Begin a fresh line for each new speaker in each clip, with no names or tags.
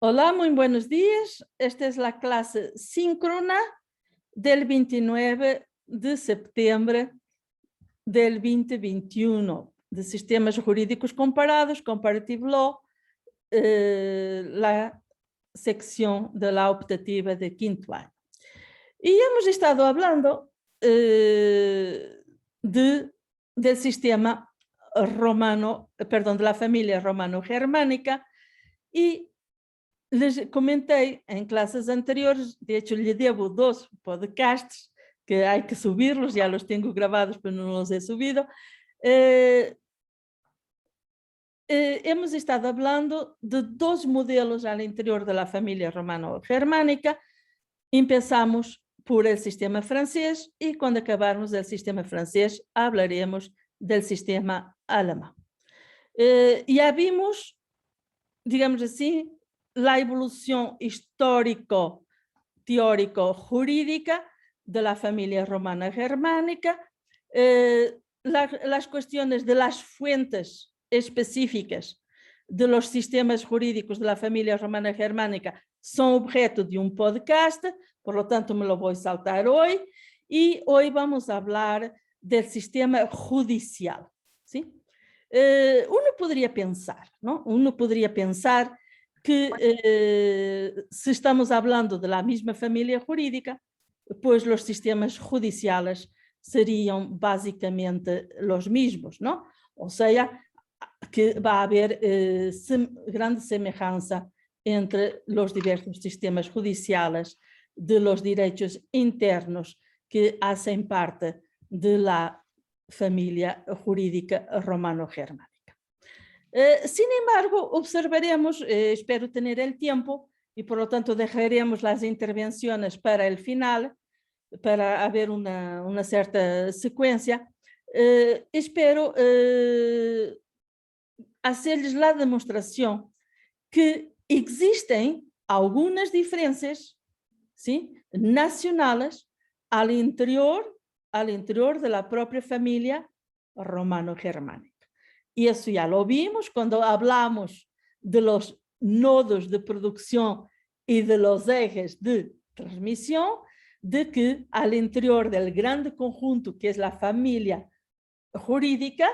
Hola, muy buenos días. Esta es la clase síncrona del 29 de septiembre del 2021 de Sistemas Jurídicos Comparados, Comparative Law, la sección de la optativa de quinto año. Y hemos estado hablando del sistema romano, perdón, de la familia romano-germánica, y les comentei em classes anteriores, de hecho lhe devo 2 podcasts, que hay que subirlos, ya los tengo grabados, pero no los he subido. Hemos estado hablando de 2 modelos al interior de la familia romano-germánica. Empezamos por el sistema francés y cuando acabarmos el sistema francés hablaremos del sistema alemán. Ya vimos, digamos así, la evolución histórico-teórico-jurídica de la familia romana germánica, las cuestiones de las fuentes específicas de los sistemas jurídicos de la familia romana germánica son objeto de un podcast, por lo tanto me lo voy a saltar hoy, y hoy vamos a hablar del sistema judicial, ¿sí? Uno podría pensar, ¿no? Uno podría pensar que si estamos hablando de la misma familia jurídica, pues los sistemas judiciales serían básicamente los mismos, ¿no? O sea, que va a haber grande semejanza entre los diversos sistemas judiciales de los derechos internos que hacen parte de la familia jurídica romano-germánica. Sin embargo, observaremos, espero tener el tiempo y por lo tanto dejaremos las intervenciones para el final, para haber una cierta secuencia. Espero hacerles la demostración que existen algunas diferencias, ¿sí?, nacionales al interior de la propia familia romano-germánica. Y eso ya lo vimos cuando hablamos de los nodos de producción y de los ejes de transmisión, de que al interior del grande conjunto que es la familia jurídica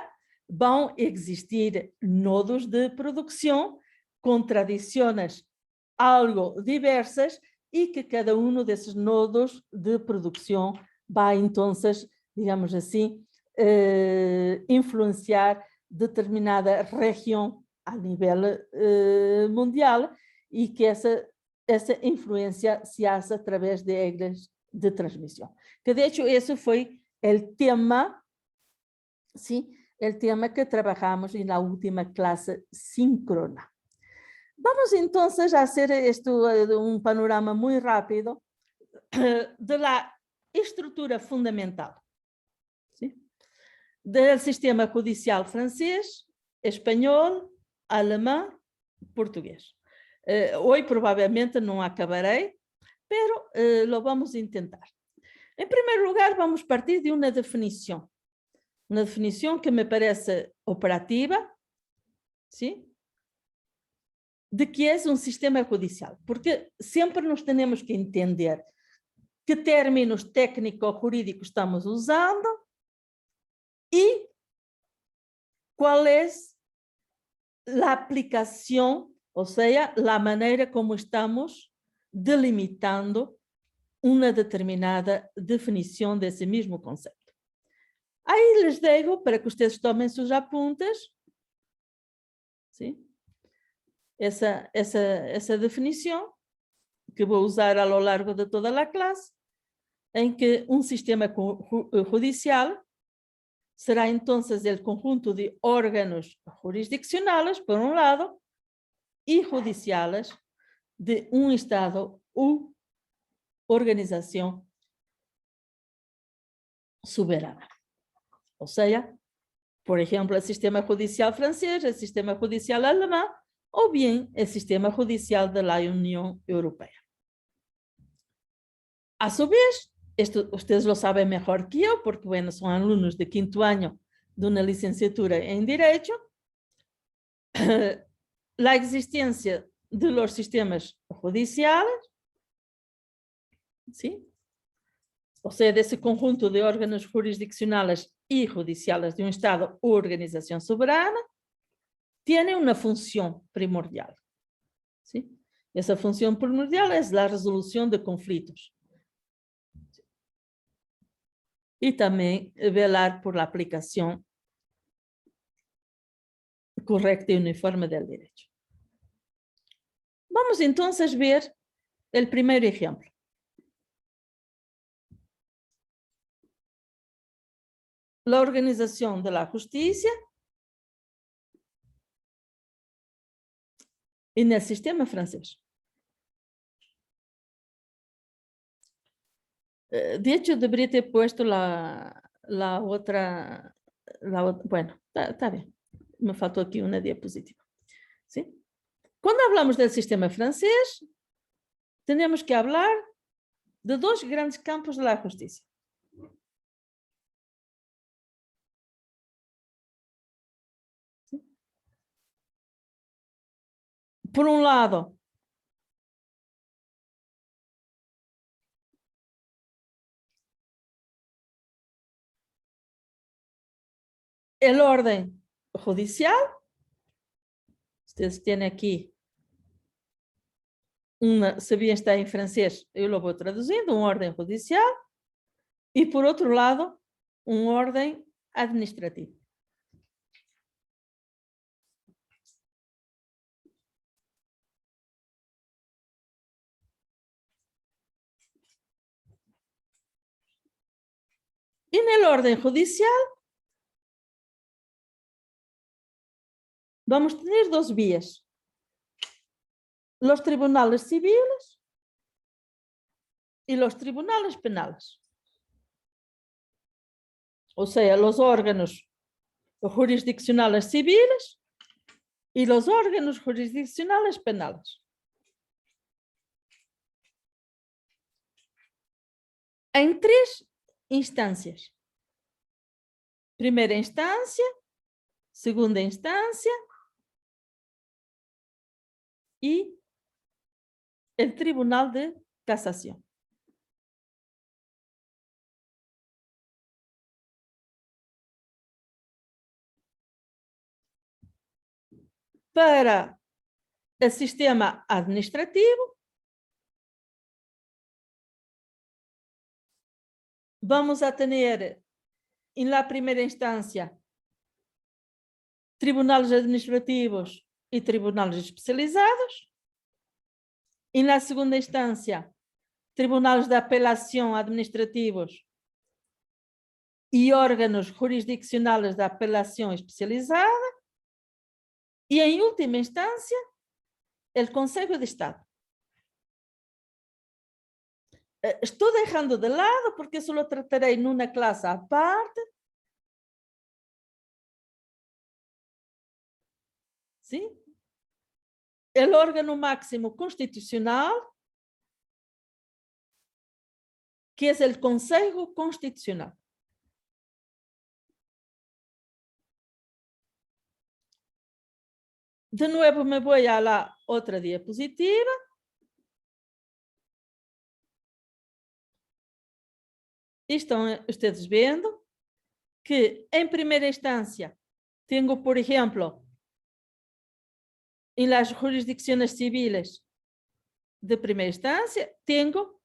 van a existir nodos de producción con tradiciones algo diversas y que cada uno de esos nodos de producción va entonces, digamos así, influenciar determinada região a nível mundial e que essa influência se hace através de regras de transmissão. Que de hecho esse foi o tema, sim, o tema que trabalhamos na última classe síncrona. Vamos então a fazer panorama muito rápido da estrutura fundamental, sim? Del sistema judicial francés, espanhol, alemão, português. Hoy provavelmente não acabarei, pero lo vamos a tentar. Em primeiro lugar, vamos partir de uma definição que me parece operativa, ¿sí?, de que é um sistema judicial, porque sempre nos temos que entender que términos técnico-jurídicos estamos usando y cuál es la aplicación, o sea, la manera como estamos delimitando una determinada definición de ese mismo concepto. Ahí les dejo para que ustedes tomen sus apuntes, ¿sí?, esa definición que voy a usar a lo largo de toda la clase, en que un sistema judicial será entonces el conjunto de órganos jurisdiccionales, por un lado, y judiciales de un Estado u organización soberana. O sea, por ejemplo, el sistema judicial francés, el sistema judicial alemán, o bien el sistema judicial de la Unión Europea. A su vez, esto ustedes lo saben mejor que yo, porque bueno, son alumnos de quinto año de una licenciatura en Derecho. La existencia de los sistemas judiciales, ¿sí? O sea, de ese conjunto de órganos jurisdiccionales y judiciales de un Estado u organización soberana, tiene una función primordial, ¿sí? Esa función primordial es la resolución de conflictos. Y también velar por la aplicación correcta y uniforme del derecho. Vamos entonces a ver el primer ejemplo. La organización de la justicia en el sistema francés. De hecho, debería ter puesto la otra, bueno, está bien. Me faltó aquí una diapositiva. ¿Sí? Cuando hablamos del sistema francés, tenemos que hablar de dos grandes campos de la justicia. ¿Sí? Por un lado, el orden judicial. Ustedes tienen aquí se bien está en francés, yo lo voy traduciendo, un orden judicial, y por otro lado, un orden administrativo. En el orden judicial vamos a tener dos vías. Los tribunales civiles y los tribunales penales. O sea, los órganos jurisdiccionales civiles y los órganos jurisdiccionales penales. En tres instancias. Primera instancia, segunda instancia y el Tribunal de Casación. Para el sistema administrativo, vamos a tener en la primera instancia tribunales administrativos y tribunales especializados. En la segunda instancia, tribunales de apelación administrativos y órganos jurisdiccionales de apelación especializada. Y en última instancia, el Consejo de Estado. Estoy dejando de lado porque eso lo trataré en una clase aparte. ¿Sí? El órgano máximo constitucional, que es el Consejo Constitucional. De nuevo me voy a la otra diapositiva. Están ustedes viendo que en primera instancia tengo, por ejemplo, en las jurisdicciones civiles de primera instancia, tengo,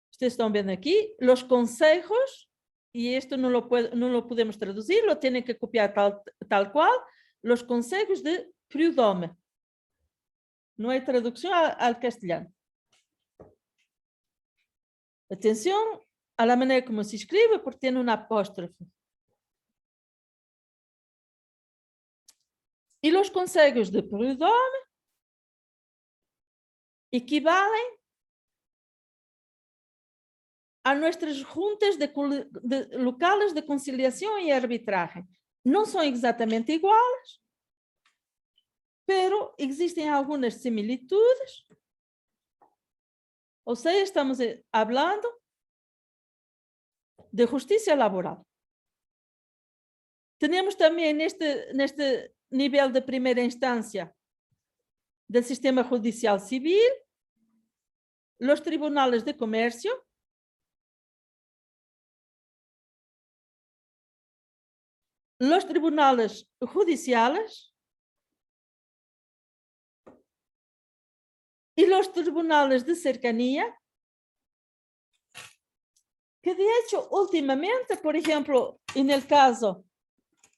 ustedes están viendo aquí, los consejos, y esto no lo podemos traducir, lo tienen que copiar tal cual, los consejos de prud'homme. No hay traducción al castellano. Atención a la manera como se escribe porque tiene una apóstrofe. Y los consejos de prud'homme equivalen a nuestras juntas locales de conciliación y arbitraje. No son exactamente iguales, pero existen algunas similitudes. O sea, estamos hablando de justicia laboral. Tenemos también en este nivel de primera instancia del sistema judicial civil, los tribunales de comercio, los tribunales judiciales y los tribunales de cercanía, que de hecho últimamente, por ejemplo, en el caso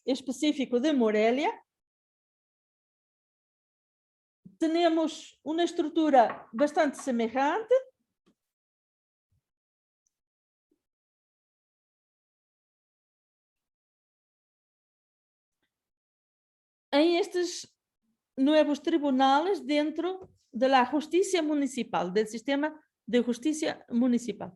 específico de Morelia, tenemos una estructura bastante semejante. En estos nuevos tribunales dentro de la justicia municipal, del sistema de justicia municipal.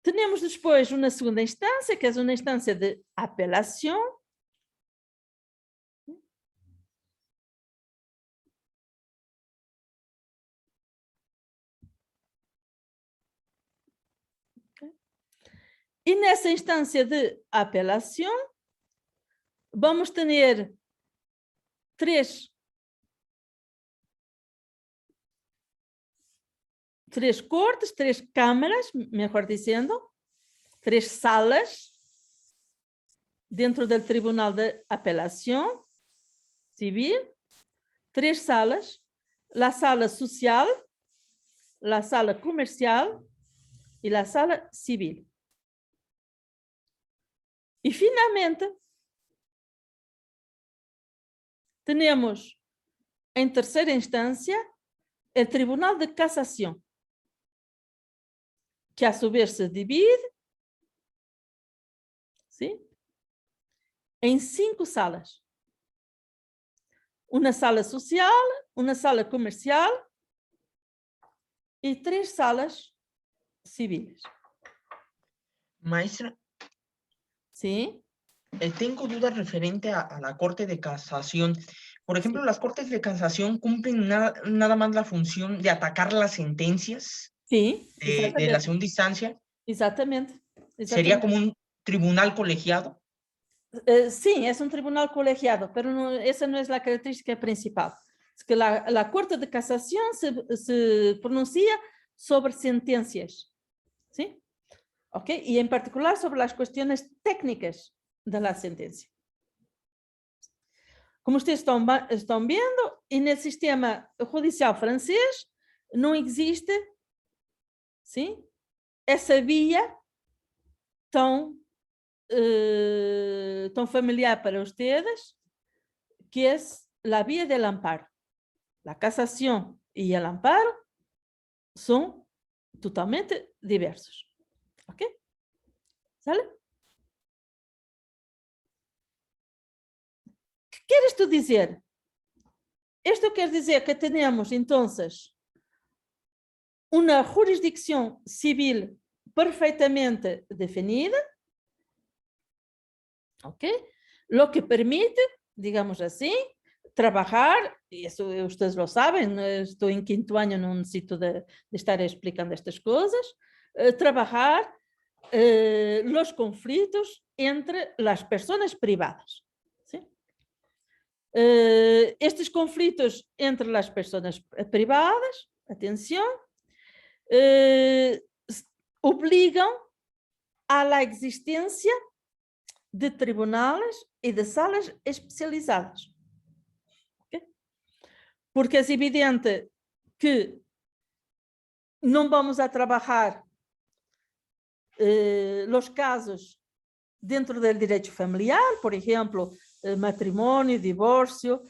Tenemos después una segunda instancia, que es una instancia de apelación. Y en esa instancia de apelación vamos a tener tres cortes, tres cámaras, mejor diciendo, tres salas dentro del Tribunal de Apelación Civil, tres salas, la sala social, la sala comercial y la sala civil. Y finalmente, tenemos en tercera instancia el Tribunal de Casación, que a su vez se divide, ¿sí?, en 5 salas. Una sala social, una sala comercial y 3 salas civiles.
Maestra,
¿Sí?
tengo dudas referente a la Corte de Casación. Por ejemplo,
Sí.
¿las Cortes de Casación cumplen nada más la función de atacar las sentencias
Sí,
de la segunda instancia?
Exactamente.
¿Sería como un tribunal colegiado?
Sí, es un tribunal colegiado, pero no, esa no es la característica principal. Es que la Corte de Casación se pronuncia sobre sentencias, ¿sí? ¿Ok? Y en particular sobre las cuestiones técnicas de la sentencia. Como ustedes están viendo, en el sistema judicial francés no existe, ¿sí?, esa vía tan familiar para ustedes, que es la vía del amparo. La casación y el amparo son totalmente diversos. ¿Ok? ¿Sale? ¿Qué quieres tú decir? Esto quiere decir que tenemos entonces una jurisdicción civil perfectamente definida, ¿ok? Lo que permite, digamos así, trabajar, y eso ustedes lo saben, estoy en 5º año, no necesito de estar explicando estas cosas, trabajar los conflictos entre las personas privadas, ¿sí? Estos conflictos entre las personas privadas, atención, obligan a la existencia de tribunales y de salas especializadas. ¿Okay? Porque es evidente que no vamos a trabajar los casos dentro del derecho familiar, por ejemplo, matrimonio, divorcio,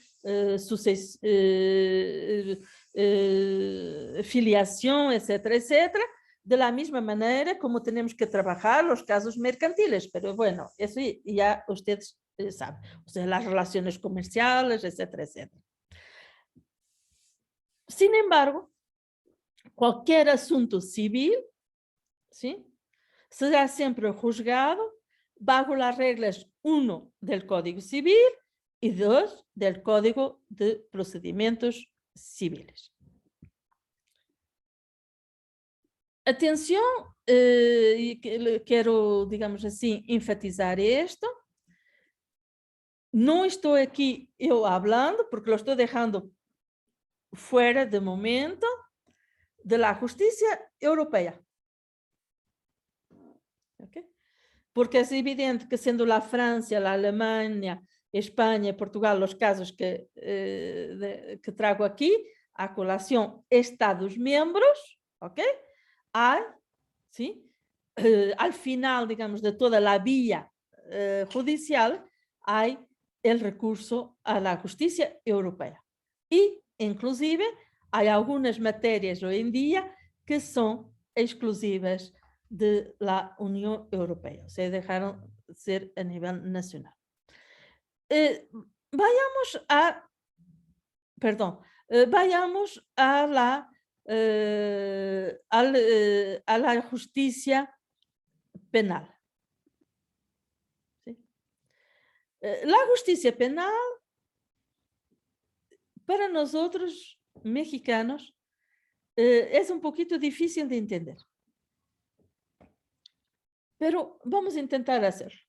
filiación, etcétera, etcétera, de la misma manera como tenemos que trabajar los casos mercantiles, pero bueno, eso ya ustedes saben, o sea, las relaciones comerciales, etcétera, etcétera. Sin embargo, cualquier asunto civil, ¿sí?, será siempre juzgado bajo las reglas 1 del Código Civil y 2 del Código de Procedimientos Civiles. Atención y quiero, digamos así, enfatizar esto. No estoy aquí yo hablando, porque lo estoy dejando fuera de momento, de la justicia europea. ¿Okay? Porque es evidente que siendo la Francia, la Alemania, España, Portugal, los casos que traigo aquí, a colación Estados miembros, ¿ok? Hay, ¿sí? Al final, digamos, de toda la vía judicial, hay el recurso a la justicia europea. Y, inclusive, hay algunas materias hoy en día que son exclusivas de la Unión Europea, o sea, dejaron de ser a nivel nacional. Vayamos a la justicia penal. ¿Sí? La justicia penal, para nosotros mexicanos, es un poquito difícil de entender. Pero vamos a intentar hacerlo.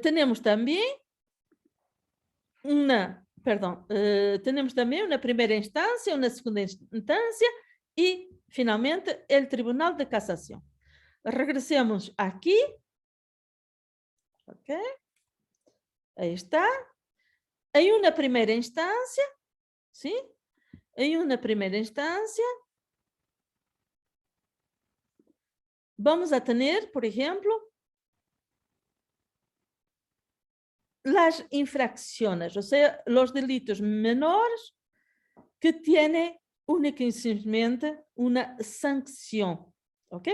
Tenemos también una primera instancia, una segunda instancia y, finalmente, el Tribunal de Casación. Regresemos aquí. Ok. Ahí está. Hay una primera instancia. ¿Sí? Hay una primera instancia. Vamos a tener, por ejemplo, las infracciones, o sea, los delitos menores que tienen única y simplemente una sanción, ¿ok?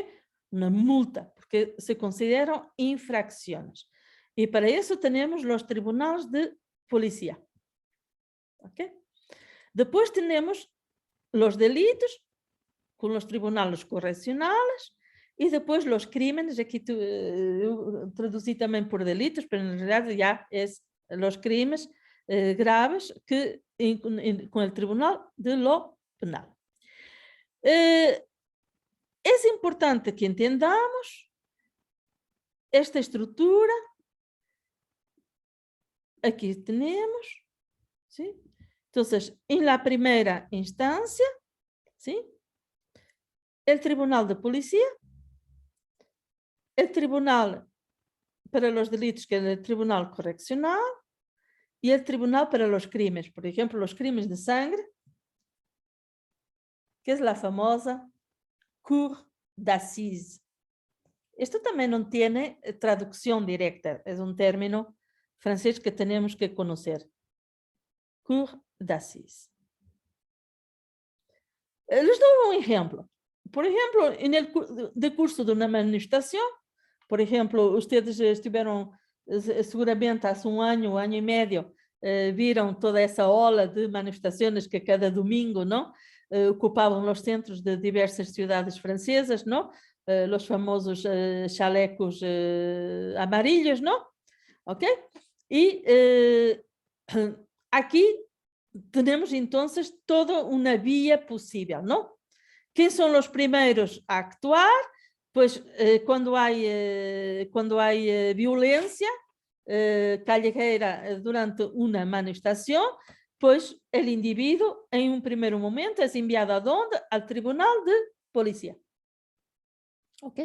Una multa, porque se consideran infracciones. Y para eso tenemos los tribunales de policía, ¿ok? Después tenemos los delitos con los tribunales correccionales y después los crímenes, aquí traducí también por delitos, pero en realidad ya es los crímenes graves que con el tribunal de lo penal. Es importante que entendamos esta estructura. Aquí tenemos, ¿sí? Entonces, en la primera instancia, ¿sí? El tribunal de policía, el tribunal para los delitos, que es el tribunal correccional, y el tribunal para los crímenes, por ejemplo, los crímenes de sangre, que es la famosa Cour d'assises. Esto también no tiene traducción directa, es un término francés que tenemos que conocer. Cour d'assises. Les doy un ejemplo. Por ejemplo, en el decurso de una manifestación, por ejemplo, ustedes estuvieron seguramente hace un año y medio, viram toda essa ola de manifestações que cada domingo, não, ocupavam os centros de diversas cidades francesas, não, os famosos chalecos amarillos, não, ok? E aqui temos então toda uma via possível, não? Quem são os primeiros a actuar? Pues cuando hay violencia callejera durante una manifestación, pues el individuo en un primer momento es enviado ¿a dónde? Al tribunal de policía. ¿Ok?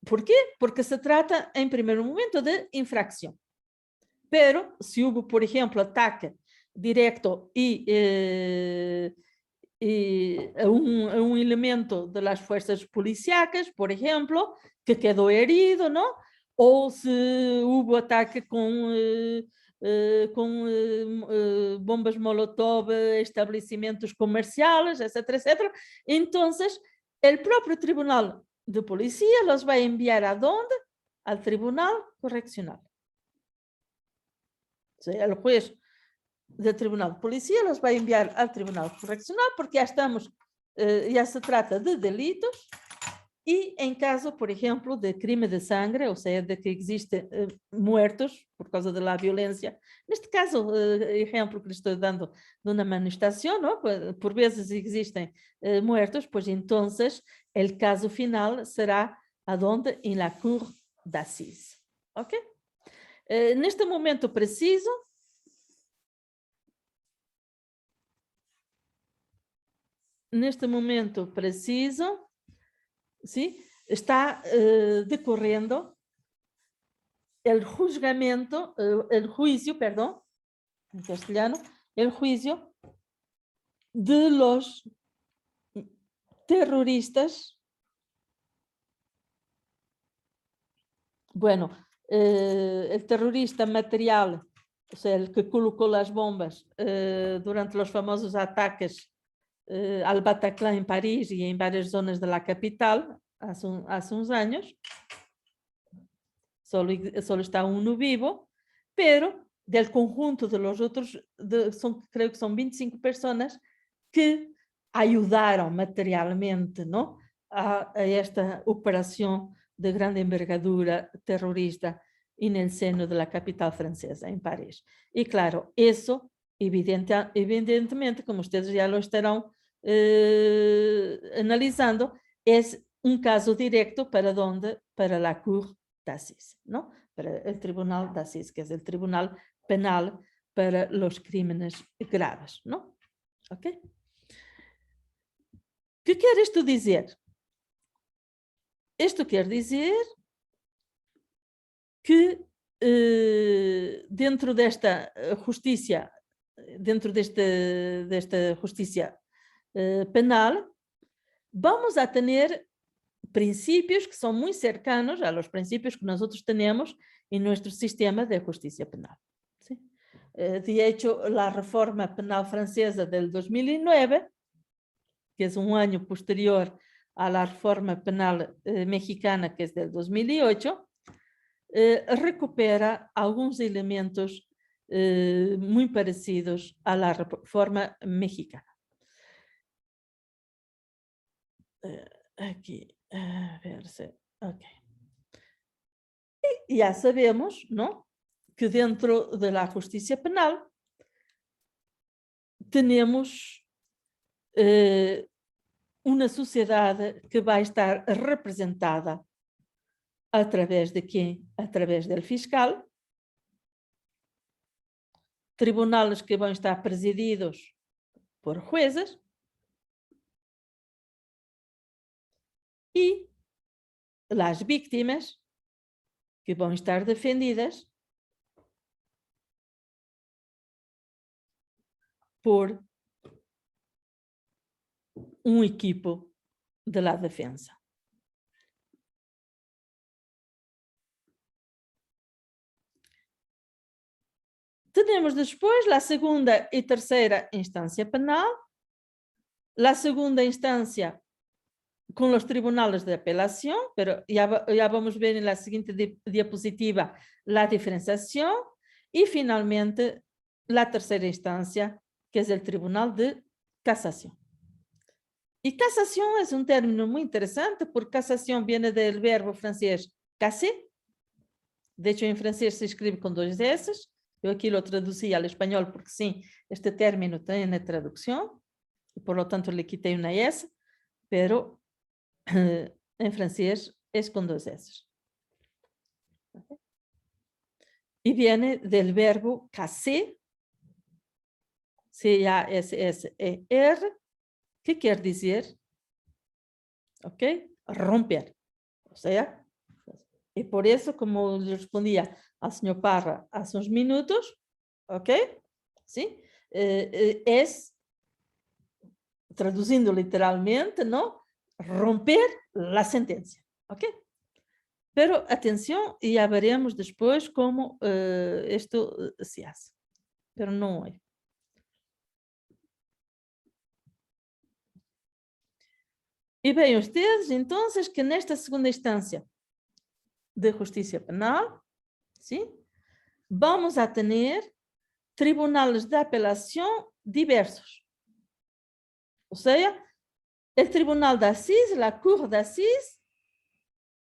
¿Por qué? Porque se trata en primer momento de infracción. Pero si hubo, por ejemplo, ataque directo y a un elemento de las fuerzas policíacas, por ejemplo, que quedó herido, ¿no? O si hubo ataque con bombas molotov, establecimientos comerciales, etcétera, etcétera. Entonces, el propio tribunal de policía los va a enviar ¿a dónde? Al tribunal correccional. O sea, el juez del Tribunal de Policía los va a enviar al Tribunal Correccional porque ya se trata de delitos E em caso, por exemplo, de crime de sangre, ou seja, de que existem muertos por causa da violência, neste caso, exemplo que lhe estou dando de uma manifestação, não? Por vezes existem muertos, pois então o caso final será aonde? Em la cour d'assises. Ok? Neste momento preciso, ¿sí? Está decorrendo el juzgamento, el juicio, perdón, en castellano, el juicio de los terroristas. Bueno, el terrorista material, o sea, el que colocó las bombas durante los famosos ataques al Bataclan en París y en varias zonas de la capital hace unos años. Solo está uno vivo, pero del conjunto de los otros, creo que son 25 personas que ayudaron materialmente, ¿no? a esta operación de grande envergadura terrorista en el seno de la capital francesa, en París. Y claro, eso evidentemente, como ustedes ya lo estarán analizando, es un caso directo para ¿dónde? Para la Cour d'assises, ¿no? Para el Tribunal d'assises, que es el tribunal penal para los crímenes graves, ¿no? ¿Ok? ¿Qué quer isto dizer? Isto quer dizer que dentro desta justiça, dentro desta justiça penal, vamos a ter princípios que são muito cercanos a los principios que nosotros tenemos en nuestro sistema de justicia penal. ¿Sí? De hecho, la reforma penal francesa del 2009, que es un año posterior a la reforma penal mexicana, que es del 2008, recupera algunos elementos muy parecidos a la reforma mexicana. Aquí, a ver si... Ok. Y ya sabemos, ¿no? Que dentro de la justicia penal tenemos una sociedad que va a estar representada a través de quién? A través del fiscal, tribunales que van a estar presididos por jueces y las víctimas que van a estar defendidas por un equipo de la defensa. Tenemos después la segunda y tercera instancia penal, la segunda instancia con los tribunales de apelación, pero ya vamos a ver en la siguiente diapositiva la diferenciación, y finalmente la tercera instancia, que es el Tribunal de Casación. Y casación es un término muy interesante, porque casación viene del verbo francés casser. De hecho, en francés se escribe con 2 S. Yo aquí lo traducí al español porque sí, este término tiene traducción, y por lo tanto le quité una S, pero en francés es con 2 S. Y viene del verbo casser, C-A-S-S-E-R, que quiere decir, ¿ok? Romper. O sea, y por eso, como le respondía al señor Parra hace unos minutos, ¿ok? ¿Sí? Es, traduciendo literalmente, ¿no? Romper la sentencia, ¿ok? Pero atención, y ya veremos después cómo esto se hace. Pero no hoy. Y ven ustedes entonces que en esta segunda instancia de justicia penal, ¿sí? Vamos a tener tribunales de apelación diversos. O sea, el tribunal de assises, la Cour d'assises,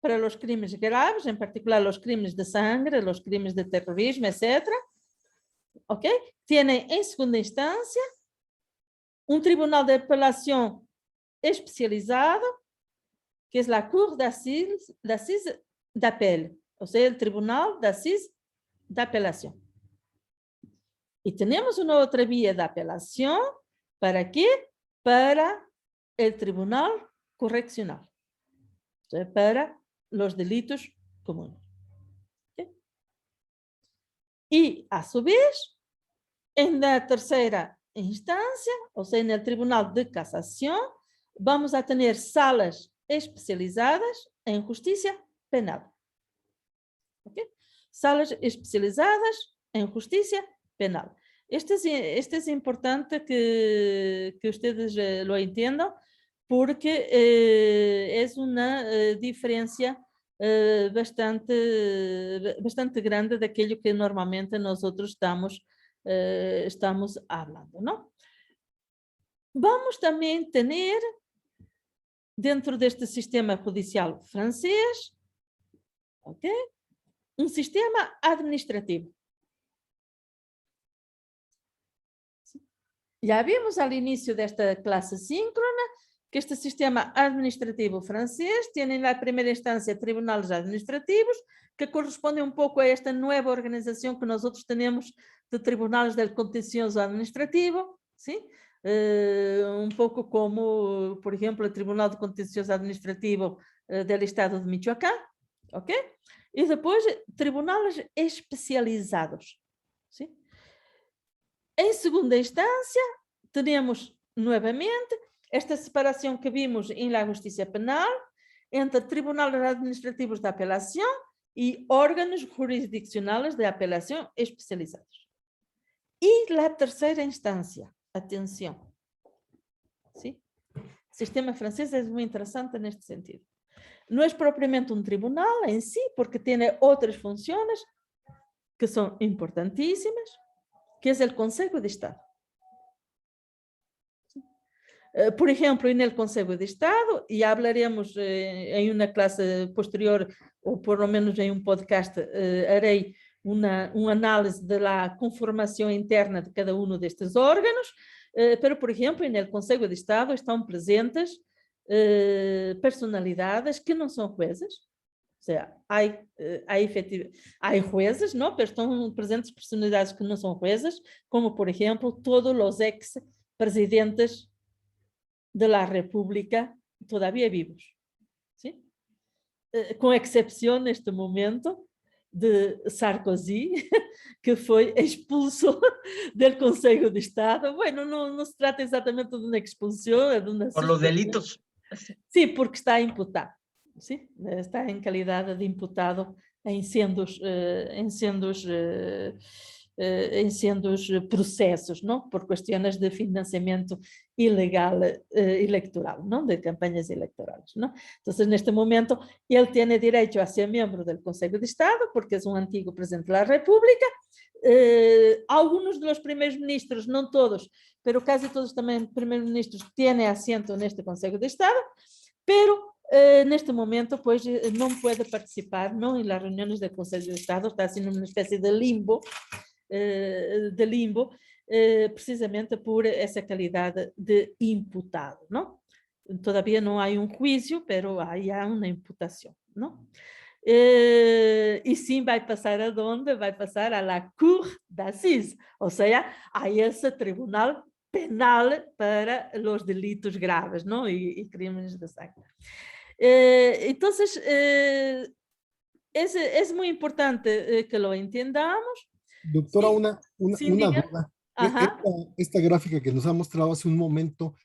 para los crímenes graves, en particular los crímenes de sangre, los crímenes de terrorismo, etc. ¿Ok? Tiene en segunda instancia un tribunal de apelación especializado, que es la Cour d'Assises d'Appel, o sea, el Tribunal de Assises de Apelación. Y tenemos una otra vía de apelación, ¿para qué? Para el Tribunal Correccional, o sea, para los delitos comunes. ¿Okay? Y, a su vez, en la tercera instancia, o sea, en el Tribunal de Casación, vamos a tener salas especializadas en justicia penal. ¿Okay? Salas especializadas en justicia penal. Este es importante que ustedes lo entiendan, porque es una diferencia bastante grande de aquello que normalmente nosotros estamos hablando, ¿no? Vamos también tener, dentro de este sistema judicial francés, ¿okay? Un sistema administrativo. Ya vimos al inicio de esta clase síncrona que este sistema administrativo francés tiene en la primera instancia tribunales administrativos, que corresponde un poco a esta nueva organización que nosotros tenemos de tribunales del contencioso administrativo, ¿sí? Un poco como, por ejemplo, el Tribunal de Contencioso Administrativo del Estado de Michoacán, ¿ok? Y después tribunales especializados, ¿sí? En segunda instancia, tenemos nuevamente esta separación que vimos en la justicia penal entre tribunales administrativos de apelación y órganos jurisdiccionales de apelación especializados. Y la tercera instancia, atención, ¿sí? El sistema francés es muy interesante en este sentido. No es propiamente un tribunal en sí, porque tiene otras funciones que son importantísimas, que es el Consejo de Estado. Por ejemplo, en el Consejo de Estado, y hablaremos en una clase posterior, o por lo menos en un podcast, haré un análisis de la conformación interna de cada uno de estos órganos, pero, por ejemplo, en el Consejo de Estado están presentes personalidades que no son jueces. O sea, hay jueces, ¿no? Pero están presentes personalidades que no son jueces, como, por ejemplo, todos los ex-presidentes de la República todavía vivos, ¿sí? Con excepción, neste momento, de Sarkozy, que foi expulso do Conselho de Estado. Bueno, não se trata exatamente de uma expulsão, é de uma
Por los
suspensão.
delitos.
Sim, porque está imputado. ¿Sí? Está en calidad de imputado en sendos procesos, ¿no? Por cuestiones de financiamiento ilegal electoral, ¿no? De campañas electorales, ¿no? Entonces, en este momento, él tiene derecho a ser miembro del Consejo de Estado, porque es un antiguo presidente de la República. Algunos de los primeros ministros, no todos, pero casi todos también primeros ministros tienen asiento en este Consejo de Estado, pero neste momento, pois, não pode participar, não, em las reuniões do Conselho de Estado, está assim numa espécie de limbo, precisamente por essa qualidade de imputado, não? Todavía não há um juízo, pero há uma imputação, não? E sim, vai passar a onde? Vai passar a la Cour d'Assise, ou seja, a esse tribunal penal para os delitos graves, não? E crimes de sangue. Entonces, es muy importante que lo entendamos.
Doctora,
Sí,
una
diga.
duda.
Ajá.
Esta gráfica que nos ha mostrado hace un momento,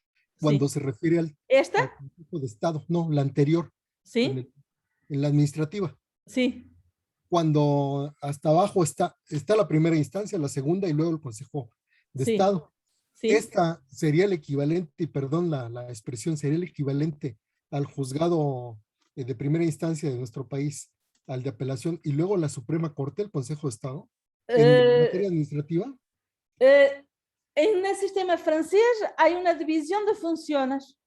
cuando
Sí.
se refiere al
¿Esta?
Consejo de Estado, no, la anterior,
Sí,
en la administrativa,
sí,
cuando hasta abajo está la primera instancia, la segunda y luego el Consejo de
sí,
Estado.
sí.
Esta sería el equivalente, y perdón la expresión, sería el equivalente al juzgado de primera instancia de nuestro país, al de apelación, y luego la Suprema Corte, el Consejo de Estado, en materia administrativa.
En el sistema francés hay una división de funciones.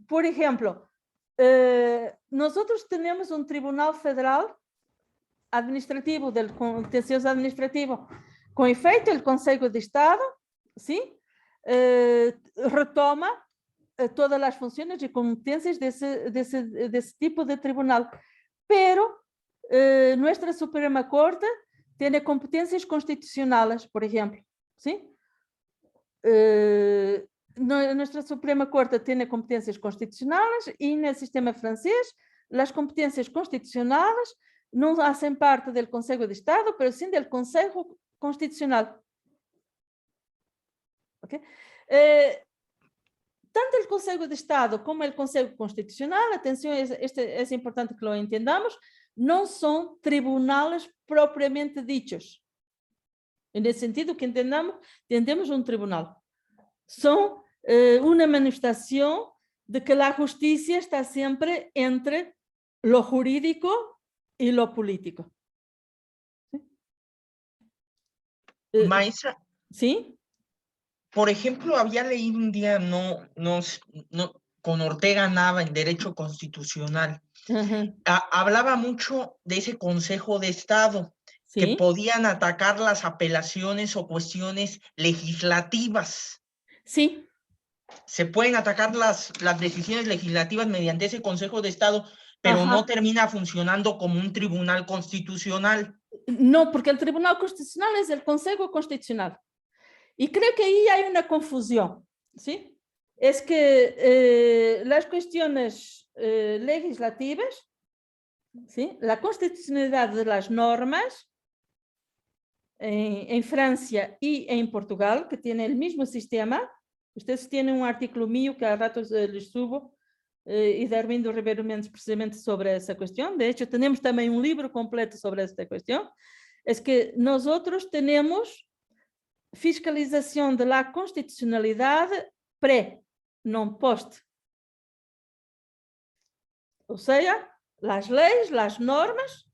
Por ejemplo, nosotros tenemos un Tribunal Federal Administrativo, del Contencioso Administrativo, con efecto el Consejo de Estado, ¿sí? Retoma todas las funciones y competencias de ese tipo de tribunal. Pero nuestra Suprema Corte tiene competencias constitucionales, por ejemplo, ¿sí? Nuestra Suprema Corte tiene competencias constitucionales y en el sistema francés las competencias constitucionales no hacen parte del Consejo de Estado, pero sí del Consejo Constitucional. ¿Okay? Tanto el Consejo de Estado como el Consejo Constitucional, atención, es importante que lo entendamos, no son tribunales propiamente dichos. En el sentido que entendemos un tribunal. Son una manifestación de que la justicia está siempre entre lo jurídico y lo político.
Maestra,
¿sí?
Por ejemplo, había leído un día, con Ortega Nava en Derecho Constitucional, hablaba mucho de ese Consejo de Estado,
¿sí?
que podían atacar las apelaciones o cuestiones legislativas.
Sí.
Se pueden atacar las decisiones legislativas mediante ese Consejo de Estado, pero
Ajá.
no termina funcionando como un tribunal constitucional.
No, porque el Tribunal Constitucional es el Consejo Constitucional. Y creo que ahí hay una confusión, ¿sí? Es que las cuestiones legislativas, ¿sí? La constitucionalidad de las normas en Francia y en Portugal, que tiene el mismo sistema. Ustedes tienen un artículo mío que a ratos les subo y de Armindo Ribeiro Mendes precisamente sobre esa cuestión. De hecho, tenemos también un libro completo sobre esta cuestión. Es que nosotros tenemos fiscalización de la constitucionalidad pre, no post. O sea, las leyes, las normas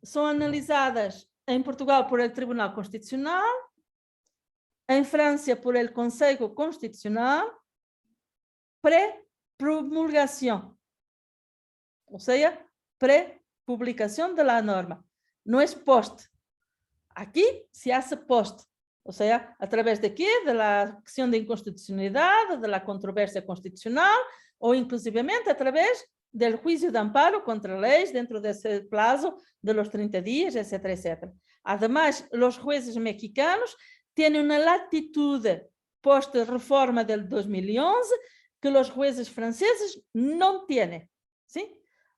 son analisadas en Portugal por el Tribunal Constitucional, en Francia por el Consejo Constitucional, pre-promulgación. O sea, pre-publicación de la norma. No es post. Aquí se hace post. O sea, ¿a través de qué? De la acción de inconstitucionalidad, de la controversia constitucional o inclusivemente a través del juicio de amparo contra leyes dentro de ese plazo de los 30 días, etcétera, etcétera. Además, los jueces mexicanos tienen una latitud post-reforma del 2011 que los jueces franceses no tienen, ¿sí?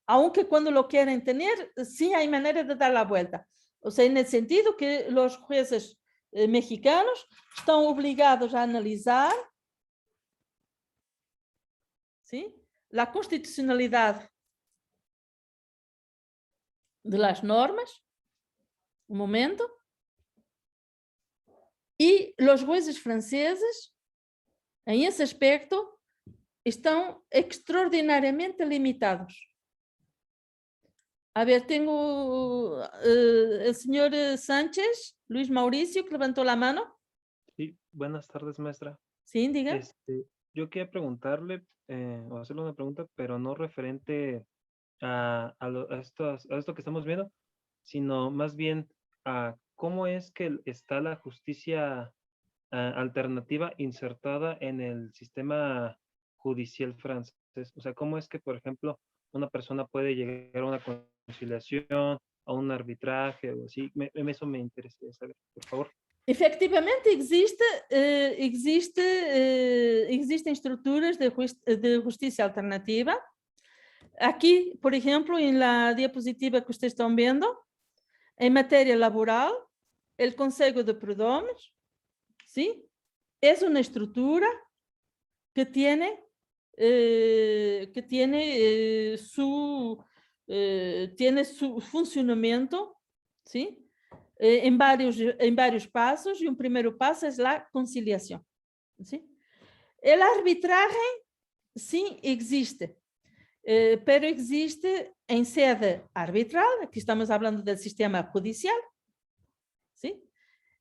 Aunque cuando lo quieren tener, sí hay manera de dar la vuelta. O sea, en el sentido que los jueces mexicanos están obligados a analizar, ¿sí? La constitucionalidad de las normas, un momento, y los jueces franceses, en ese aspecto, están extraordinariamente limitados. A ver, tengo el señor Sánchez, Luis Mauricio, que levantó la mano.
Sí, buenas tardes, maestra.
Sí, diga.
Yo quería preguntarle o hacerle una pregunta, pero no referente a esto que estamos viendo, sino más bien a cómo es que está la justicia alternativa insertada en el sistema judicial francés. O sea, cómo es que, por ejemplo, una persona puede llegar a una conciliación, a un arbitraje o así. Eso me interesa saber, por favor.
Efectivamente, existen estructuras de justicia alternativa. Aquí, por ejemplo, en la diapositiva que ustedes están viendo, en materia laboral, el Consejo de Prud'hommes, ¿sí? Es una estructura que tiene su funcionamiento, ¿sí? En varios pasos, y un primer paso es la conciliación, ¿sí? El arbitraje sí existe, pero existe en sede arbitral. Aquí estamos hablando del sistema judicial, ¿sí?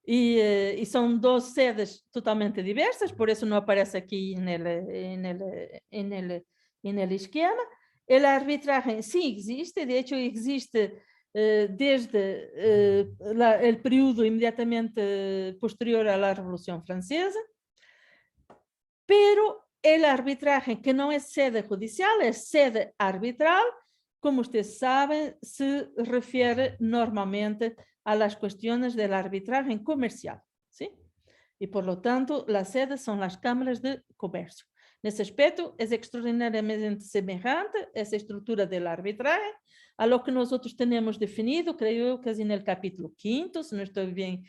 Y son dos sedes totalmente diversas, por eso no aparece aquí en el esquema. El arbitraje sí existe, de hecho existe desde el periodo inmediatamente posterior a la Revolución Francesa, pero el arbitraje que no es sede judicial, es sede arbitral, como ustedes saben, se refiere normalmente a las cuestiones del arbitraje comercial, ¿sí? Y por lo tanto, las sedes son las cámaras de comercio. En ese aspecto, es extraordinariamente semejante esa estructura del arbitraje a lo que nosotros tenemos definido, creo yo, que es en el capítulo 5, si no estoy bien,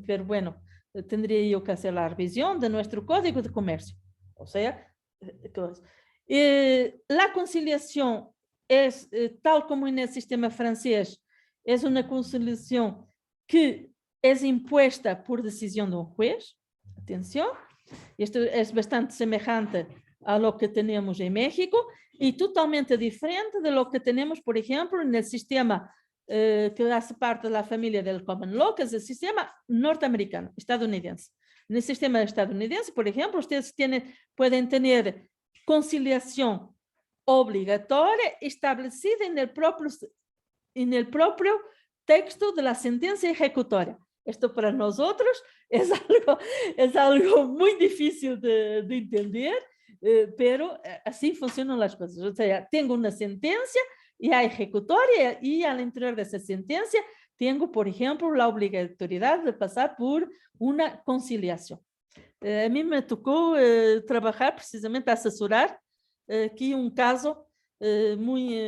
pero bueno, tendría yo que hacer la revisión de nuestro Código de Comercio. O sea, la conciliación es, tal como en el sistema francés, es una conciliación que es impuesta por decisión de un juez. Atención, esto es bastante semejante a lo que tenemos en México y totalmente diferente de lo que tenemos, por ejemplo, en el sistema que hace parte de la familia del common law, que es el sistema norteamericano, estadounidense. En el sistema estadounidense, por ejemplo, ustedes pueden tener conciliación obligatoria establecida en el propio texto de la sentencia ejecutoria. Esto para nosotros es algo muy difícil de entender, pero así funcionan las cosas. O sea, tengo una sentencia y hay ejecutoria y al interior de esa sentencia tengo, por ejemplo, la obligatoriedad de pasar por una conciliación. A mí me tocó trabajar precisamente, asesorar aquí un caso muy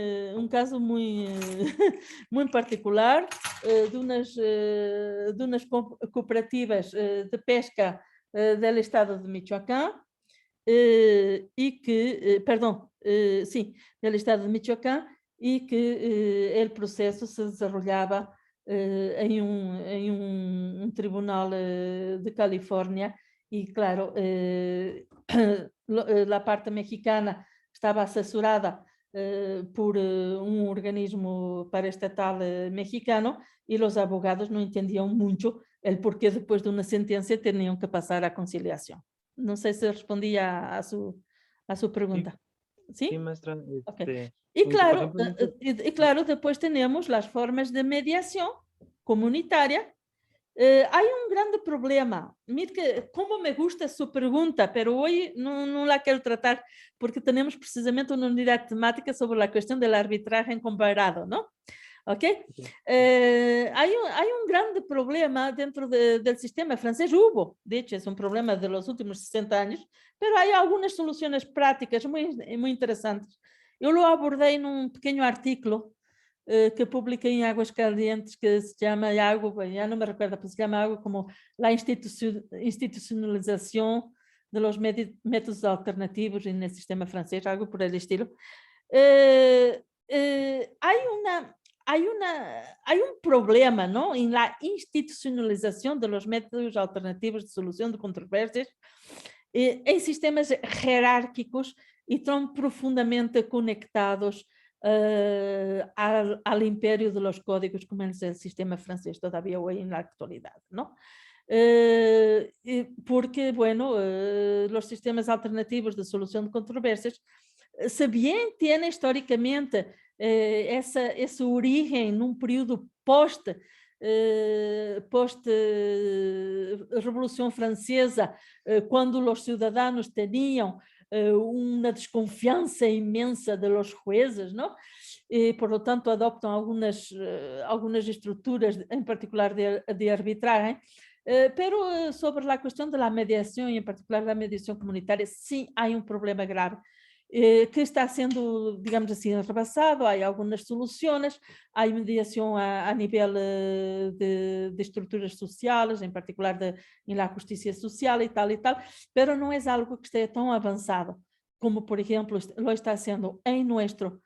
particular de unas cooperativas de pesca del estado de Michoacán y que, perdón, sí, del estado de Michoacán y que el proceso se desarrollaba en un tribunal de California y claro, la parte mexicana estaba asesorada por un organismo paraestatal mexicano y los abogados no entendían mucho el por qué después de una sentencia tenían que pasar a conciliación. No sé si respondía a su pregunta. ¿Sí?
Sí, maestra.
Okay. Y claro, claro, después tenemos las formas de mediación comunitaria. Hay un grande problema. Mire que como me gusta su pregunta, pero hoy no la quiero tratar porque tenemos precisamente una unidad temática sobre la cuestión del arbitraje comparado, ¿no? ¿Ok? Hay un grande problema dentro del sistema francés. Hubo, de hecho, es un problema de los últimos 60 años, pero hay algunas soluciones prácticas muy interesantes. Yo lo abordé en un pequeño artículo que publiqué en Aguascalientes, que se llama algo, ya no me recuerdo, pero se llama algo como la institucionalización de los métodos alternativos en el sistema francés, algo por el estilo. Hay un problema, ¿no?, en la institucionalización de los métodos alternativos de solución de controversias en sistemas jerárquicos y tan profundamente conectados al imperio de los códigos como es el sistema francés todavía hoy en la actualidad, ¿no? Porque, bueno, los sistemas alternativos de solución de controversias, si bien tiene históricamente esse origen en un periodo post-Revolución Francesa, cuando los ciudadanos tenían una desconfianza inmensa de los jueces, ¿no? Y por lo tanto adoptan algunas estructuras, en particular de arbitraje, pero sobre la cuestión de la mediación y en particular la mediación comunitaria, sí hay un problema grave que está sendo, digamos assim, rebasado. Há algumas soluções, há mediação a nível de estruturas sociais, em particular em la justicia social e tal, pero não é algo que esteja tão avançado como, por exemplo, lo está sendo em nuestro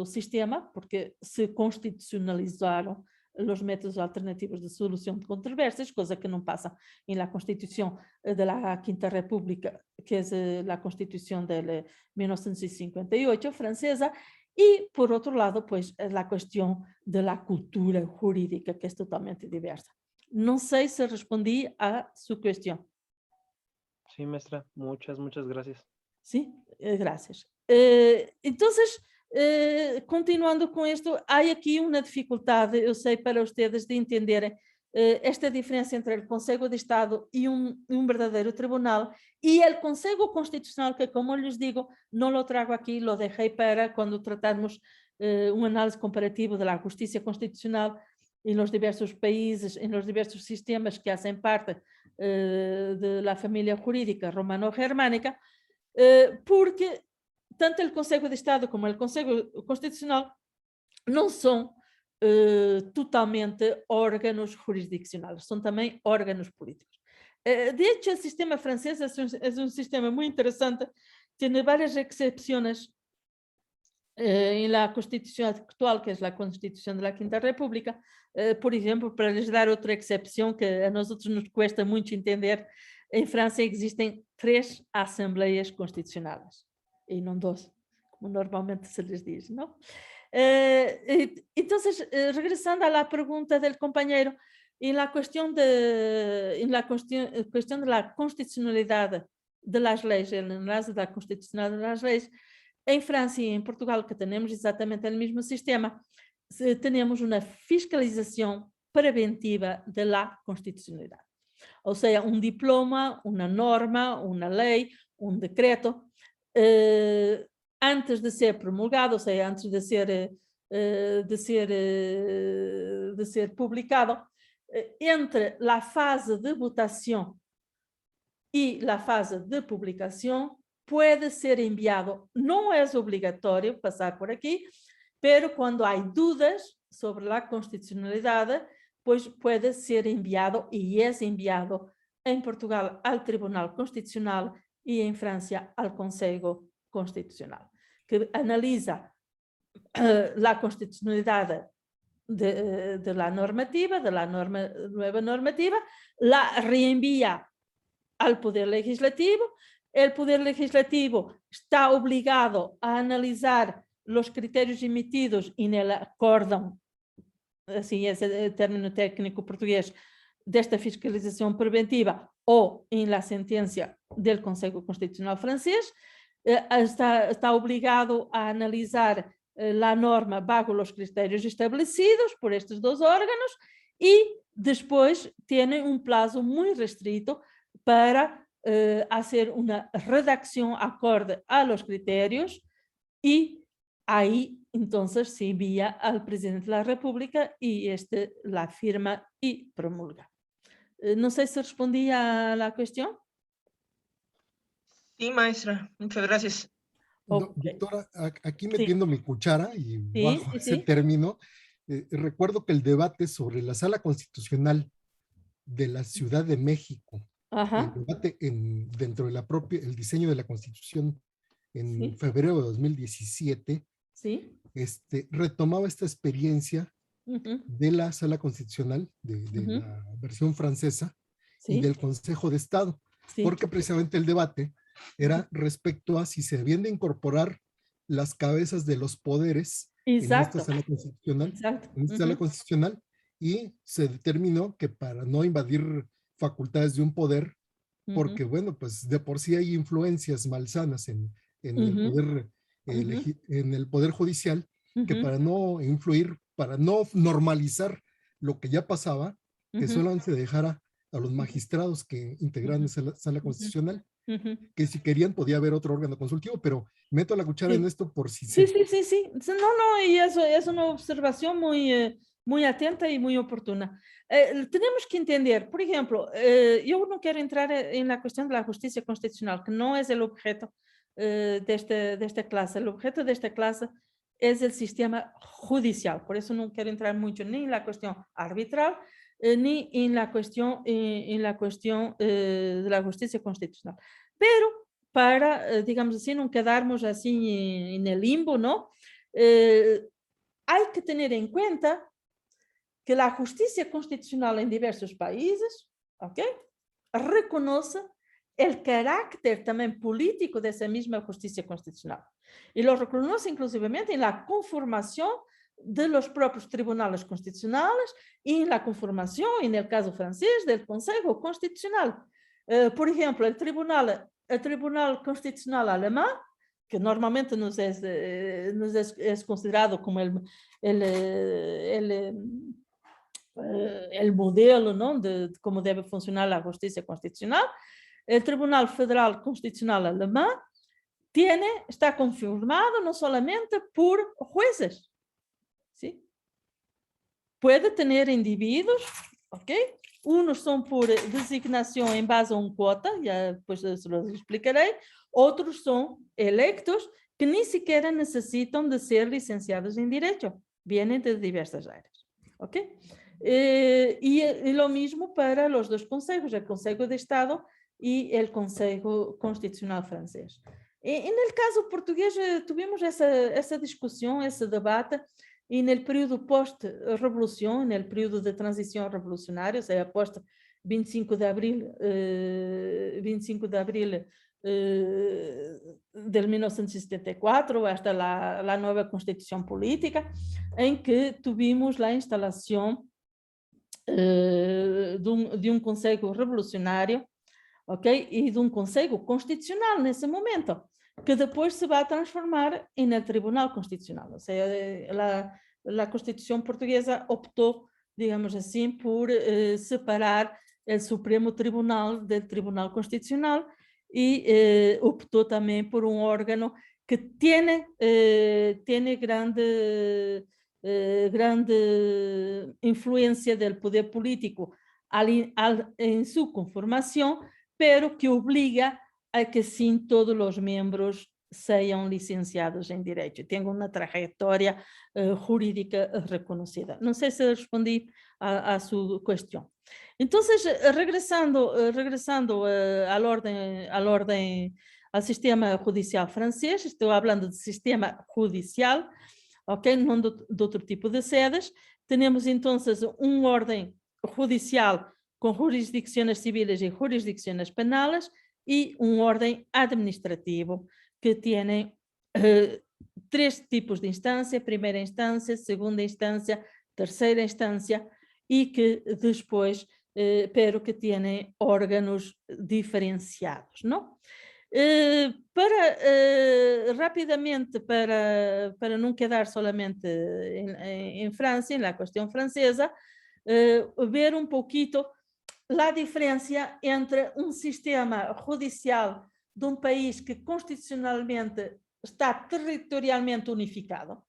sistema, porque se constitucionalizaram los métodos alternativos de solución de controversias, cosa que no pasa en la Constitución de la Quinta República, que es la Constitución de 1958 francesa, y por otro lado, pues la cuestión de la cultura jurídica, que es totalmente diversa. No sé si respondí a su cuestión.
Sí, maestra, muchas gracias.
Sí, gracias. Entonces, continuando com isto, há aqui uma dificuldade, eu sei, para vocês de entenderem esta diferença entre o Conselho de Estado e um verdadeiro tribunal e o Conselho Constitucional, que, como lhes digo, não lo trago aqui, lo deixei para quando tratarmos uma análise comparativa da justiça constitucional em los diversos países, em los diversos sistemas que fazem parte da família jurídica romano-germânica, porque tanto o Conselho de Estado como o Conselho Constitucional não são totalmente órganos jurisdiccionales, são também órganos políticos. De hecho, el sistema francés es un sistema muy interesante, tiene varias excepciones en la Constitución actual, que es la Constitución de la Quinta República. Por ejemplo, para les dar outra excepção que a nós outros nos cuesta muito entender, em França existem 3 assembleias constitucionais, e não 2, como normalmente se les diz, não? Entonces, regresando a la pregunta del compañero, en la cuestión de la constitucionalidad de las leyes, el enlace de la constitucionalidad de las leyes, en Francia y en Portugal, que tenemos exactamente el mismo sistema, tenemos una fiscalización preventiva de la constitucionalidad. O sea, un diploma, una norma, una ley, un decreto, antes de ser promulgado, ou seja, antes de ser publicado, entre a fase de votação e a fase de publicação, pode ser enviado, não é obrigatório passar por aqui, pero quando há dúvidas sobre a constitucionalidade, pois pode ser enviado, e é enviado em Portugal ao Tribunal Constitucional e em França ao Conselho Constitucional, que analisa a constitucionalidade de la normativa, de la nueva normativa, la reenvía al Poder Legislativo. El Poder Legislativo está obligado a analisar los criterios emitidos en el acórdão, assim é o término técnico português, desta fiscalização preventiva ou em la sentença do Conselho Constitucional francês. Está obligado a analisar a norma bajo los criterios establecidos por estes 2 órganos e depois tem um prazo muito restrito para fazer uma redacção acorde a los criterios e aí entonces se envía al presidente de la República y este la firma y promulga. No sé si respondí a la cuestión.
Sí, maestra, muchas gracias.
Doctora, aquí metiendo mi cuchara y bajo
sí,
ese término, recuerdo que el debate sobre la Sala Constitucional de la Ciudad de México, el debate dentro de el diseño de la Constitución en febrero de 2017, retomaba esta experiencia de la Sala Constitucional, de la versión francesa y del Consejo de Estado, porque precisamente el debate era respecto a si se debían de incorporar las cabezas de los poderes en esta Sala Constitucional, y se determinó que para no invadir facultades de un poder, porque bueno, pues de por sí hay influencias malsanas en el poder judicial, que para no influir, para no normalizar lo que ya pasaba, que solamente se dejara a los magistrados que integran esa Sala Constitucional, que si querían podía haber otro órgano consultivo, pero meto la cuchara en esto por si
sí. No, y eso es una observación muy atenta y muy oportuna. Tenemos que entender, por ejemplo, yo no quiero entrar en la cuestión de la justicia constitucional, que no es el objeto de esta clase. El objeto de esta clase es el sistema judicial, por eso no quiero entrar mucho ni en la cuestión arbitral, ni en la cuestión de la justicia constitucional. Pero para, digamos así, no quedarnos así en el limbo, ¿no? Hay que tener en cuenta que la justicia constitucional en diversos países, ¿ok?, reconoce el carácter también político de esa misma justicia constitucional. Y lo reconoce inclusivamente en la conformación de los propios tribunales constitucionales y en la conformación, en el caso francés, del Consejo Constitucional. Por ejemplo, el Tribunal Constitucional alemán, que normalmente nos es considerado como el modelo, ¿no?, de cómo debe funcionar la justicia constitucional. El Tribunal Federal Constitucional alemán está confirmado no solamente por jueces, ¿sí? Puede tener individuos, ¿ok? Unos son por designación en base a un cuota, ya después se los explicaré. Otros son electos que ni siquiera necesitan de ser licenciados en Derecho. Vienen de diversas áreas, ¿ok? Y lo mismo para los dos consejos, el Consejo de Estado y el Consejo Constitucional francés. En el caso portugués tuvimos esa discusión, ese debate, en el período post-revolución, en el período de transición revolucionaria, o sea, post 25 de abril, del 1974 hasta la nueva Constitución Política, en que tuvimos la instalación de un Consejo Revolucionario, ¿ok? Y de un Consejo Constitucional nesse momento, que depois se vai transformar em el Tribunal Constitucional. O seja, a Constituição portuguesa optou, digamos assim, por separar o Supremo Tribunal do Tribunal Constitucional e optou também por um órgão que tem grande influência do poder político em sua conformação, pero que obriga a que sim todos os membros sejam licenciados em Direito, tenham uma trajetória jurídica reconhecida. Não sei se respondi a sua questão. Então, regressando ao sistema judicial francês, estou falando de sistema judicial, ok? Não de outro tipo de sedes. Temos, então, ordem judicial com jurisdicções civis e jurisdicções penais e ordem administrativo que tem três tipos de instância: primeira instância, segunda instância, terceira instância, e que depois, pero que tem órgãos diferenciados, não? Rapidamente, para não quedar solamente em França, na questão francesa, ver um pouquinho a diferença entre um sistema judicial de um país que constitucionalmente está territorialmente unificado.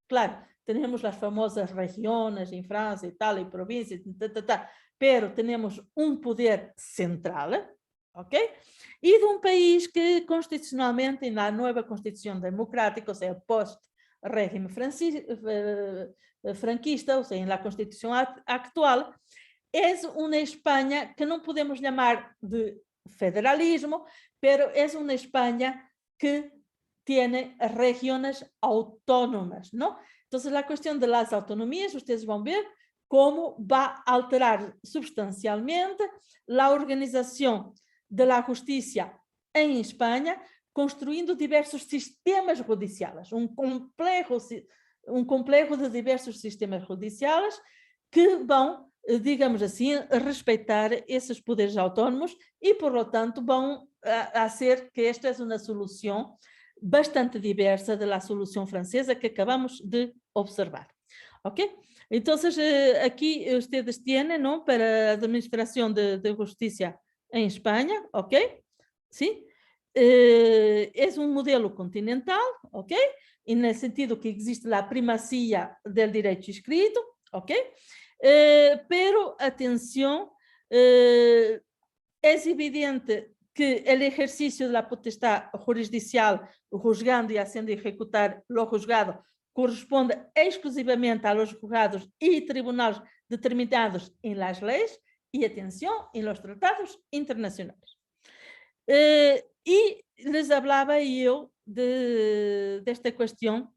Claro, temos as famosas regiões em França e tal, e províncias, pero temos um poder central, ok? E de um país que constitucionalmente, na nova Constituição Democrática, ou seja, post-regime franquista, ou seja, na Constituição atual, é uma Espanha que não podemos chamar de federalismo, pero é uma Espanha que tem regiões autónomas, não? Então, a questão das autonomias, vocês vão ver como vai alterar substancialmente a organização da justiça em Espanha, construindo diversos sistemas judiciais, um complexo de diversos sistemas judiciais que vão, digamos assim, respeitar esses poderes autónomos e, por lo tanto, vão fazer que esta é uma solução bastante diversa da solução francesa que acabamos de observar. Ok? Então, aqui vocês têm, não, para a administração de justiça em Espanha, ok? Sim? É um modelo continental, ok? E no sentido que existe a primazia do direito escrito, ok? Pero, atenção, é evidente que o exercício da potestade jurisdicial, juzgando e haciendo ejecutar lo juzgado, corresponde exclusivamente a los juzgados y tribunales determinados en las leyes y, atención, en los tratados internacionales. Y les hablaba yo de esta cuestión,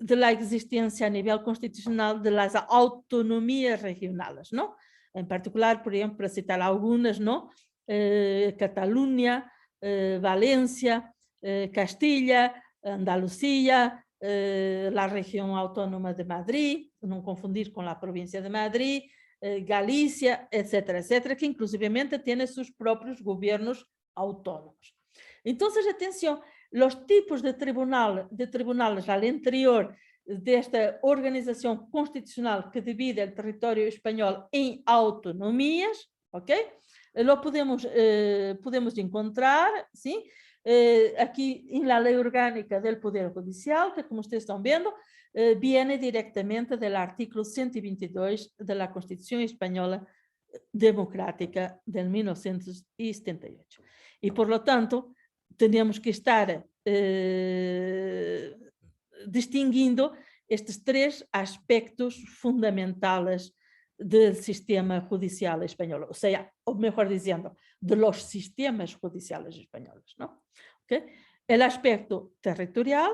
de la existencia a nivel constitucional de las autonomías regionales, ¿no? En particular, por ejemplo, para citar algunas, ¿no? Cataluña, Valencia, Castilla, Andalucía, la región autónoma de Madrid, no confundir con la provincia de Madrid, Galicia, etcétera, etcétera, que inclusivemente tiene sus propios gobiernos autónomos. Entonces, atención, los tipos de tribunales al interior de esta organización constitucional que divide el territorio español en autonomías, ¿ok? Lo podemos encontrar, ¿sí? Aquí en la ley orgánica del Poder Judicial, que como ustedes están viendo, viene directamente del artículo 122 de la Constitución Española Democrática del 1978. Y por lo tanto, tenemos que estar distinguindo estes três aspectos fundamentais do sistema judicial espanhol, ou seja, ou melhor dizendo, de los sistemas judiciales españoles, ¿no? ¿Okay? El aspecto territorial,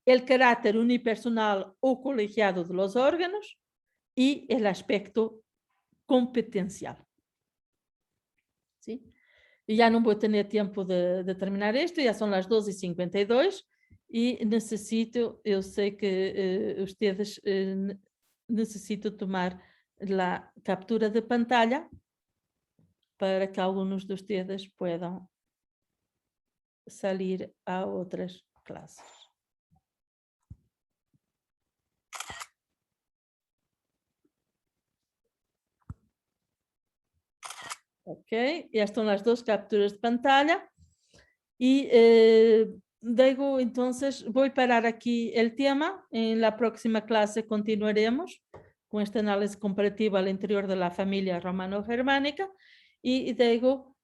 el carácter unipersonal o colegiado de los órganos y el aspecto competencial. ¿Sí? E já não vou ter tempo de terminar isto, já são as 12h52 e necessito, eu sei que vocês necessitam tomar a captura de pantalla para que alguns de vocês possam sair a outras classes. Ok, ya están las dos capturas de pantalla y digo, entonces voy a parar aquí el tema. En la próxima clase continuaremos con esta análisis comparativa al interior de la familia romano-germánica y digo,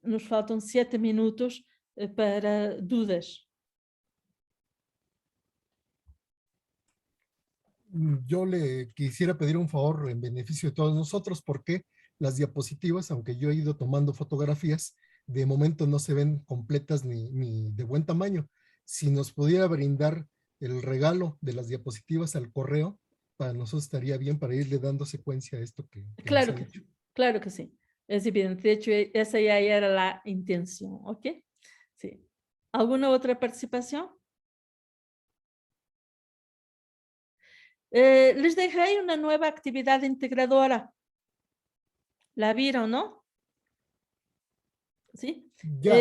nos faltan 7 minutos para dudas.
Yo le quisiera pedir un favor en beneficio de todos nosotros, porque las diapositivas, aunque yo he ido tomando fotografías, de momento no se ven completas ni de buen tamaño. Si nos pudiera brindar el regalo de las diapositivas al correo, para nosotros estaría bien para irle dando secuencia a esto que
Claro
nos ha
que
dicho.
sí, claro que sí. Es evidente. De hecho, esa ya era la intención, ¿ok? Sí. ¿Alguna otra participación? Les dejé una nueva actividad integradora. ¿La vieron, no? ¿Sí?
Ya.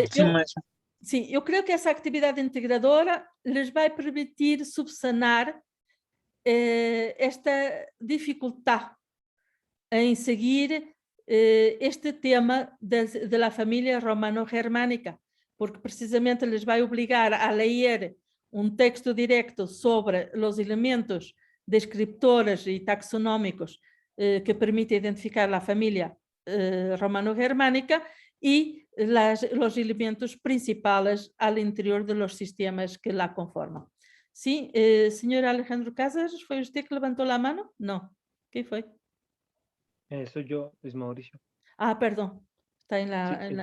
Sí, yo creo que esa actividad integradora les va a permitir subsanar esta dificultad en seguir este tema de la familia romano-germánica, porque precisamente les va a obligar a leer un texto directo sobre los elementos descriptores y taxonómicos que permite identificar la familia romano-germánica y los elementos principales al interior de los sistemas que la conforman. Sí, señor Alejandro Casas, ¿fue usted que levantó la mano? No, ¿qué fue?
Soy yo, es Mauricio.
Ah, perdón, está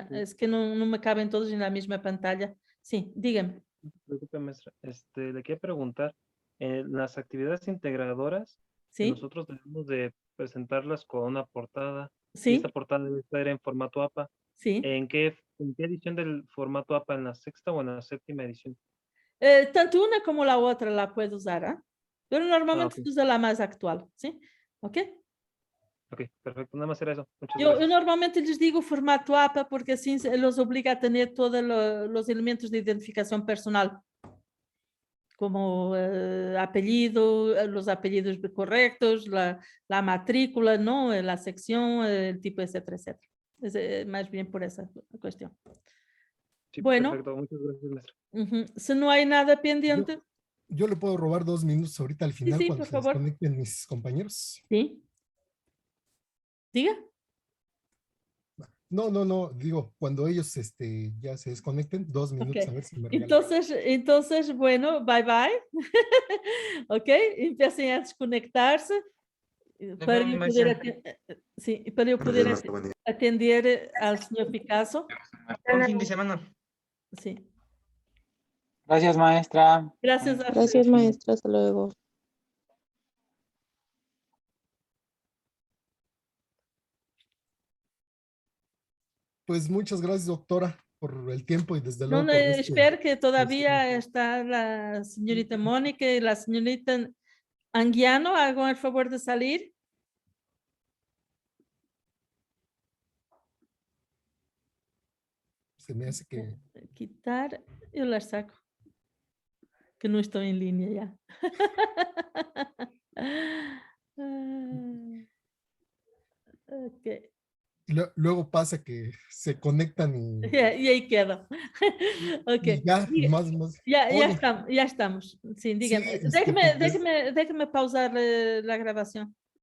es que no me caben todos en la misma pantalla. Sí, dígame.
No se preocupe, maestra. Le quería preguntar, las actividades integradoras, que
Sí,
nosotros debemos de presentarlas con una portada, y
sí,
esta portada debe estar en formato APA.
sí.
¿En qué edición del formato APA? ¿En la sexta o en la séptima edición?
Tanto una como la otra la puedo usar, ¿eh? Pero normalmente
ok.
se usa la más actual, ¿sí? ¿Ok?
Ok, perfecto. Nada más era eso. Muchas
Yo
gracias.
normalmente les digo formato APA porque así los obliga a tener todos los elementos de identificación personal, como apellido, los apellidos correctos, la matrícula, ¿no? La sección, el tipo, etcétera, etcétera. Es más bien por esa cuestión.
Sí,
Bueno.
perfecto. Muchas gracias, maestra.
Si no hay nada pendiente.
Yo le puedo robar 2 minutos ahorita al final,
sí,
cuando
por
se
favor.
desconecten mis compañeros.
Sí. Diga.
No, digo, cuando ellos ya se desconecten, 2 minutos,
Ok.
a ver si me regalan.
Entonces, bueno, bye bye. Ok, empiecen a desconectarse para yo poder, para yo poder atender al señor Picasso.
Buen fin de semana.
Sí.
Gracias, maestra.
Gracias a
Gracias, maestra. Hasta luego.
Pues muchas gracias, doctora, por el tiempo y desde luego
No,
por
espero que todavía está la señorita Mónica y la señorita Anguiano, hagan el favor de salir.
Se me hace que
Quitar, yo la saco. Que no estoy en línea ya. Ok.
luego pasa que se conectan
Y ahí quedo. Ok.
y ya, más.
Ya
Oye,
estamos, ya estamos. Sí, dígame.
sí, pues,
Déjeme pausar la grabación.